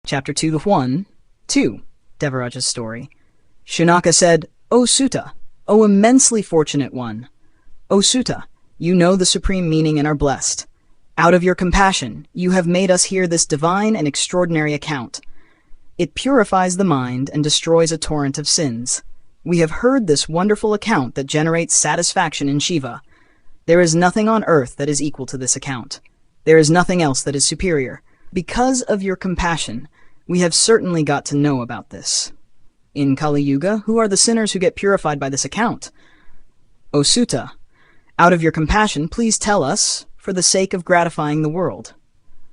Chapter 2. Devaraja's story. Shunaka said, "O Sutta, O immensely fortunate one! O Sutta, you know the supreme meaning and are blessed. Out of your compassion, you have made us hear this divine and extraordinary account. It purifies the mind and destroys a torrent of sins. We have heard this wonderful account that generates satisfaction in Shiva. There is nothing on earth that is equal to this account. There is nothing else that is superior. Because of your compassion, we have certainly got to know about this. In Kali Yuga, who are the sinners who get purified by this account? O Sutta, out of your compassion, please tell us, for the sake of gratifying the world."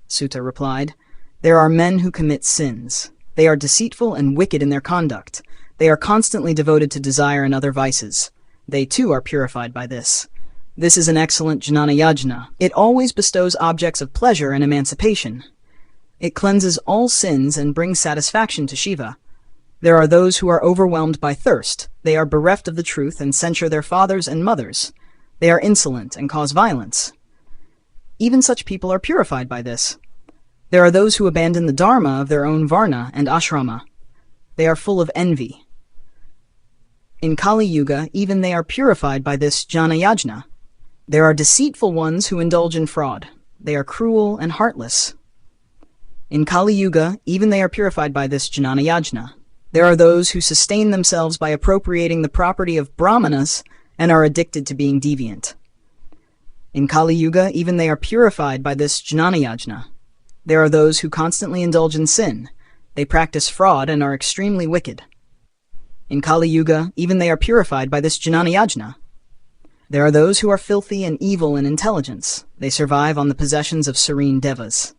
Sutta replied, "There are men who commit sins. They are deceitful and wicked in their conduct. They are constantly devoted to desire and other vices. They too are purified by this. This is an excellent jnana yajna. It always bestows objects of pleasure and emancipation. It cleanses all sins and brings satisfaction to Shiva. There are those who are overwhelmed by thirst. They are bereft of the truth and censure their fathers and mothers. They are insolent and cause violence. Even such people are purified by this. There are those who abandon the dharma of their own varna and ashrama. They are full of envy. In Kali Yuga, even they are purified by this jnana yajna. There are deceitful ones who indulge in fraud. They are cruel and heartless. In Kali Yuga, even they are purified by this jnana yajna. There are those who sustain themselves by appropriating the property of brahmanas and are addicted to being deviant. In Kali Yuga, even they are purified by this jnana yajna. There are those who constantly indulge in sin. They practice fraud and are extremely wicked. In Kali Yuga, even they are purified by this jnana yajna. There are those who are filthy and evil in intelligence. They survive on the possessions of serene devas.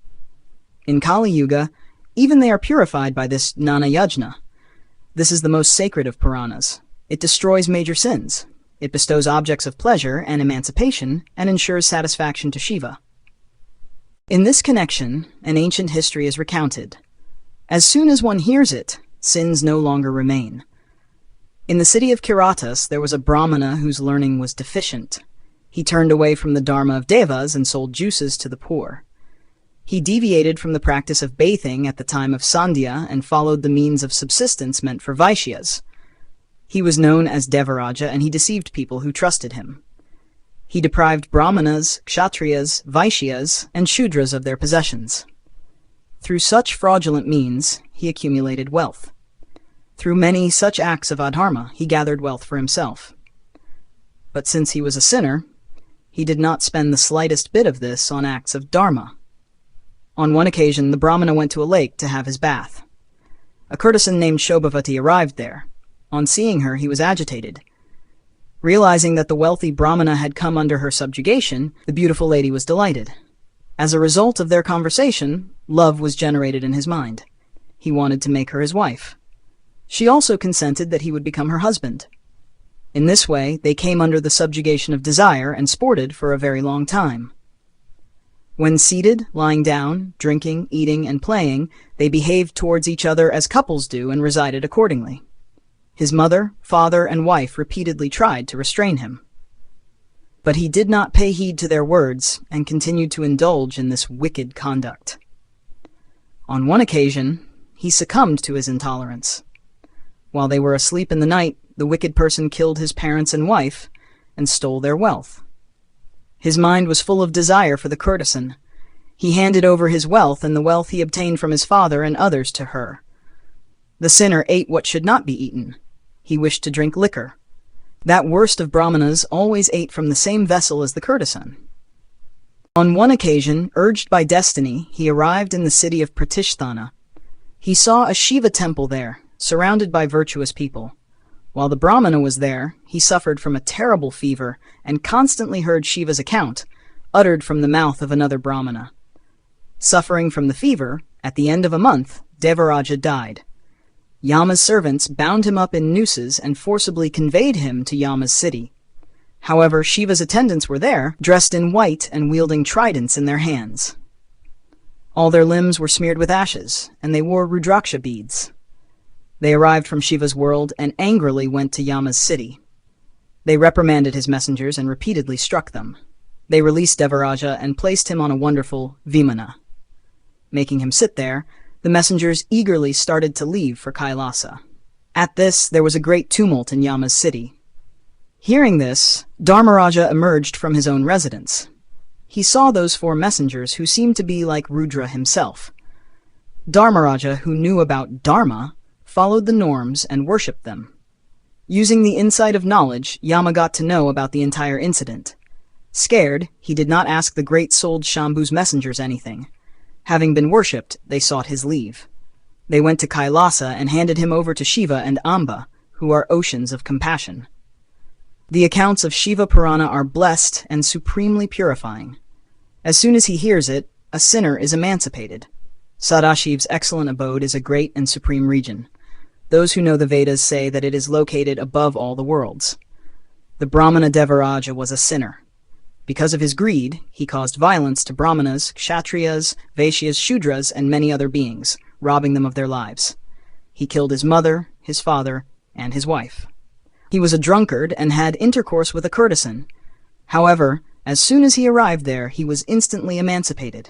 In Kali Yuga, even they are purified by this jnana yajna. This is the most sacred of Puranas. It destroys major sins. It bestows objects of pleasure and emancipation and ensures satisfaction to Shiva. In this connection, an ancient history is recounted. As soon as one hears it, sins no longer remain. In the city of Kiratas, there was a brahmana whose learning was deficient. He turned away from the dharma of devas and sold juices to the poor. He deviated from the practice of bathing at the time of Sandhya and followed the means of subsistence meant for Vaishyas. He was known as Devaraja, and he deceived people who trusted him. He deprived brahmanas, kshatriyas, vaishyas, and shudras of their possessions. Through such fraudulent means, he accumulated wealth. Through many such acts of adharma, he gathered wealth for himself. But since he was a sinner, he did not spend the slightest bit of this on acts of dharma. On one occasion, the brahmana went to a lake to have his bath. A courtesan named Shobhavati arrived there. On seeing her, he was agitated. Realizing that the wealthy brahmana had come under her subjugation, the beautiful lady was delighted. As a result of their conversation, love was generated in his mind. He wanted to make her his wife. She also consented that he would become her husband. In this way, they came under the subjugation of desire and sported for a very long time. When seated, lying down, drinking, eating, and playing, they behaved towards each other as couples do and resided accordingly. His mother, father, and wife repeatedly tried to restrain him. But he did not pay heed to their words and continued to indulge in this wicked conduct. On one occasion, he succumbed to his intolerance. While they were asleep in the night, the wicked person killed his parents and wife and stole their wealth. His mind was full of desire for the courtesan. He handed over his wealth and the wealth he obtained from his father and others to her. The sinner ate what should not be eaten. He wished to drink liquor. That worst of brahmanas always ate from the same vessel as the courtesan. On one occasion, urged by destiny, he arrived in the city of Pratisthana. He saw a Shiva temple there, surrounded by virtuous people. While the brahmana was there, he suffered from a terrible fever and constantly heard Shiva's account, uttered from the mouth of another brahmana. Suffering from the fever, at the end of a month, Devaraja died. Yama's servants bound him up in nooses and forcibly conveyed him to Yama's city. However, Shiva's attendants were there, dressed in white and wielding tridents in their hands. All their limbs were smeared with ashes, and they wore rudraksha beads. They arrived from Shiva's world and angrily went to Yama's city. They reprimanded his messengers and repeatedly struck them. They released Devaraja and placed him on a wonderful vimana. Making him sit there, The messengers eagerly started to leave for Kailasa. At this, there was a great tumult in Yama's city. Hearing this, Dharmaraja emerged from his own residence. He saw those 4 messengers who seemed to be like Rudra himself. Dharmaraja, who knew about Dharma, followed the norms and worshipped them. Using the insight of knowledge, Yama got to know about the entire incident. Scared, he did not ask the great-souled Shambhu's messengers anything. Having been worshipped, they sought his leave. They went to Kailasa and handed him over to Shiva and Amba, who are oceans of compassion. The accounts of Shiva Purana are blessed and supremely purifying. As soon as he hears it, a sinner is emancipated. Sadashiv's excellent abode is a great and supreme region. Those who know the Vedas say that it is located above all the worlds. The Brahmana Devaraja was a sinner. Because of his greed, he caused violence to Brahmanas, Kshatriyas, Vaishyas, Shudras, and many other beings, robbing them of their lives. He killed his mother, his father, and his wife. He was a drunkard and had intercourse with a courtesan. However, as soon as he arrived there, he was instantly emancipated.